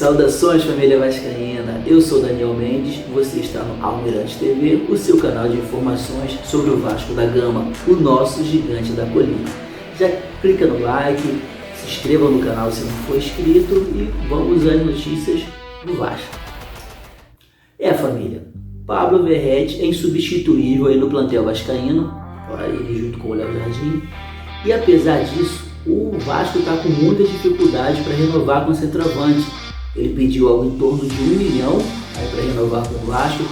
Saudações, família vascaína, eu sou Daniel Mendes, você está no Almirante TV, o seu canal de informações sobre o Vasco da Gama, o nosso gigante da colina. Já clica no like, se inscreva no canal se não for inscrito e vamos às notícias do Vasco. Família, Pablo Verrete é insubstituível aí no plantel vascaíno, ele junto com o Léo Jardim, e apesar disso, o Vasco está com muita dificuldade para renovar com o centroavante. Ele pediu algo em torno de 1 milhão para renovar com o Vasco.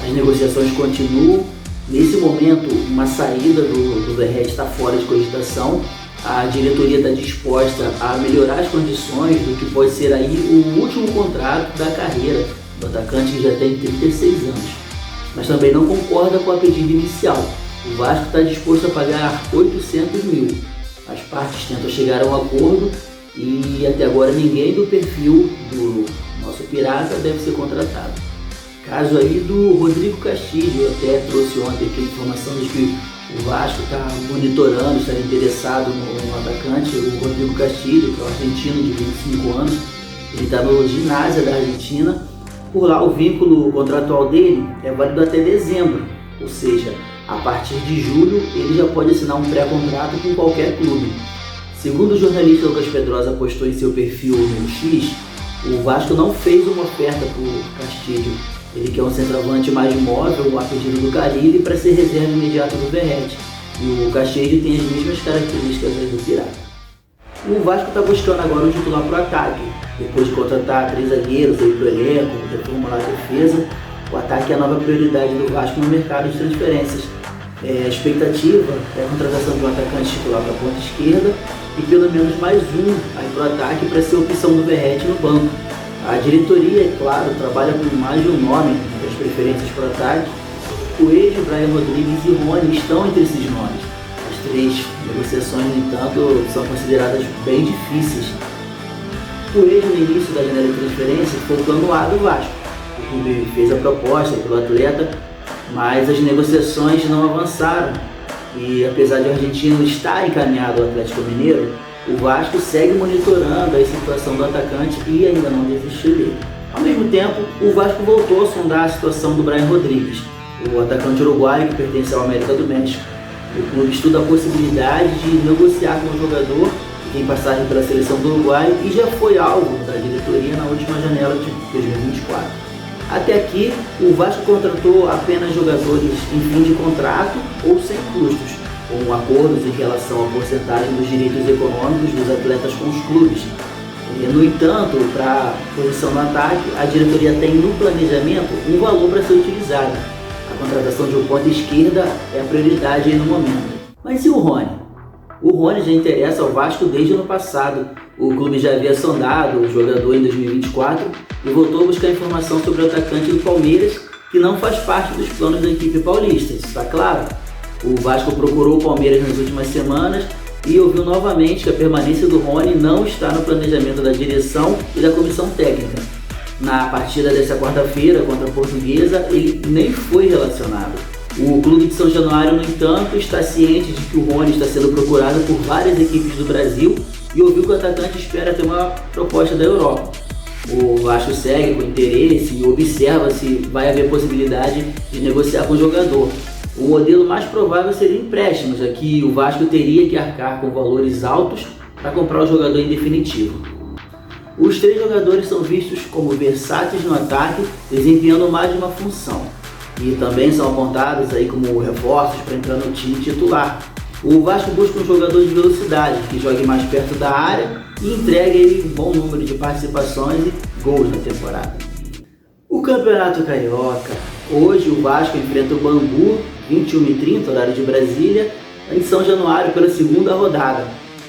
As negociações continuam. Nesse momento, uma saída do Verrete está fora de cogitação. A diretoria está disposta a melhorar as condições do que pode ser aí o último contrato da carreira do atacante, que já tem 36 anos. Mas também não concorda com a pedida inicial. O Vasco está disposto a pagar 800 mil. As partes tentam chegar a um acordo e até agora ninguém do perfil do nosso pirata deve ser contratado. Caso aí do Rodrigo Castilho, eu até trouxe ontem aqui a informação de que o Vasco está monitorando, está interessado no atacante, o Rodrigo Castilho, que é um argentino de 25 anos, ele está no ginásio da Argentina. Por lá o vínculo contratual dele é válido até dezembro, ou seja, a partir de julho ele já pode assinar um pré-contrato com qualquer clube. Segundo o jornalista Lucas Pedrosa postou em seu perfil no X, o Vasco não fez uma oferta para o Castilho. Ele quer um centroavante mais móvel, a pedido do Carille, para ser reserva imediata do Verrete. E o Castilho tem as mesmas características do Pirata. O Vasco está buscando agora um titular para o ataque. Depois de contratar 3 zagueiros para o elenco, reformular a defesa, o ataque é a nova prioridade do Vasco no mercado de transferências. A expectativa é a contratação de um atacante titular para a ponta esquerda e pelo menos mais um aí para o ataque para ser a opção do Verrete no banco. A diretoria, é claro, trabalha com mais de um nome das preferências para o ataque. Coelho, Brian Rodrigues e Rony estão entre esses nomes. As 3 negociações, no entanto, são consideradas bem difíceis. Coelho, no início da janela de transferência, foi o plano A do Vasco. O clube fez a proposta pelo atleta, mas as negociações não avançaram e apesar de o argentino estar encaminhado ao Atlético Mineiro, o Vasco segue monitorando a situação do atacante e ainda não desistiu dele. Ao mesmo tempo, o Vasco voltou a sondar a situação do Brian Rodrigues, o atacante uruguaio que pertence ao América do México. O clube estuda a possibilidade de negociar com o jogador, que tem passagem pela seleção do Uruguai e já foi alvo da diretoria na última janela de 2024. Até aqui, o Vasco contratou apenas jogadores em fim de contrato ou sem custos, com acordos em relação à porcentagem dos direitos econômicos dos atletas com os clubes. No entanto, para a posição no ataque, a diretoria tem no planejamento um valor para ser utilizado. A contratação de um ponta esquerda é a prioridade aí no momento. Mas e o Rony? O Rony já interessa ao Vasco desde o ano passado. O clube já havia sondado o jogador em 2024 e voltou a buscar informação sobre o atacante do Palmeiras, que não faz parte dos planos da equipe paulista, isso está claro. O Vasco procurou o Palmeiras nas últimas semanas e ouviu novamente que a permanência do Rony não está no planejamento da direção e da comissão técnica. Na partida desta quarta-feira contra a Portuguesa, ele nem foi relacionado. O clube de São Januário, no entanto, está ciente de que o Rony está sendo procurado por várias equipes do Brasil e ouviu que o atacante espera ter uma proposta da Europa. O Vasco segue com interesse e observa se vai haver possibilidade de negociar com o jogador. O modelo mais provável seria empréstimo, já que o Vasco teria que arcar com valores altos para comprar o jogador em definitivo. Os 3 jogadores são vistos como versáteis no ataque, desempenhando mais de uma função. E também são apontados aí como reforços para entrar no time titular. O Vasco busca um jogador de velocidade, que jogue mais perto da área e entregue aí um bom número de participações e gols na temporada. O Campeonato Carioca. Hoje o Vasco enfrenta o Bangu, 21h30, horário de Brasília, em São Januário pela 2ª rodada.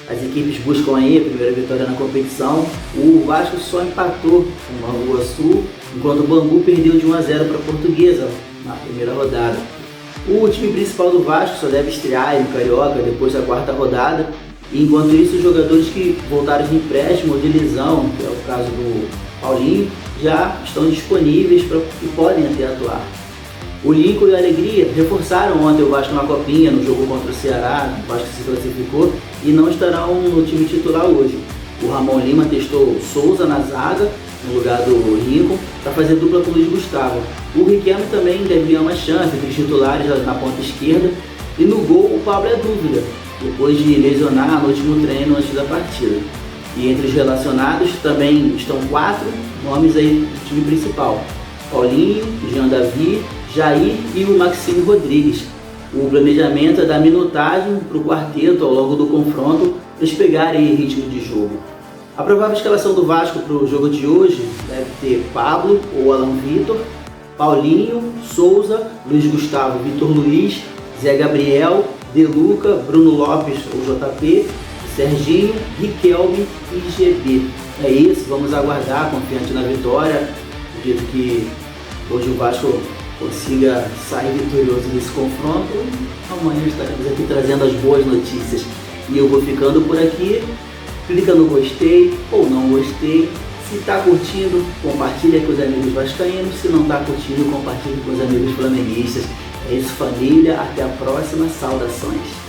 As equipes buscam aí a primeira vitória na competição. O Vasco só empatou com o Bangu Sul, enquanto o Bangu perdeu de 1 a 0 para a Portuguesa na primeira rodada. O time principal do Vasco só deve estrear no Carioca depois da 4ª rodada, e enquanto isso os jogadores que voltaram de empréstimo ou de lesão, que é o caso do Paulinho, já estão disponíveis e podem até atuar. O Lincoln e a Alegria reforçaram ontem o Vasco na Copinha, no jogo contra o Ceará. O Vasco se classificou e não estarão no time titular hoje. O Ramon Lima testou Souza na zaga no lugar do Lincoln, para fazer dupla com o Luiz Gustavo. O Riquelme também deve ganhar uma chance entre os titulares na ponta esquerda. E no gol o Pablo é dúvida, depois de lesionar no último treino antes da partida. E entre os relacionados também estão 4 nomes aí do time principal: Paulinho, Jean Davi, Jair e o Maxime Rodrigues. O planejamento é dar minutagem para o quarteto ao longo do confronto para eles pegarem ritmo de jogo. A provável escalação do Vasco para o jogo de hoje deve ter Pablo ou Alan Vitor, Paulinho, Souza, Luiz Gustavo, Vitor Luiz, Zé Gabriel, De Luca, Bruno Lopes ou JP, Serginho, Riquelme e GB. É isso, vamos aguardar, confiante na vitória. Acredito que hoje o Vasco consiga sair vitorioso desse confronto. Amanhã estaremos aqui trazendo as boas notícias. E eu vou ficando por aqui. Clica no gostei ou não gostei. Se está curtindo, compartilha com os amigos vascaínos. Se não está curtindo, compartilha com os amigos flamenguistas. É isso, família. Até a próxima. Saudações.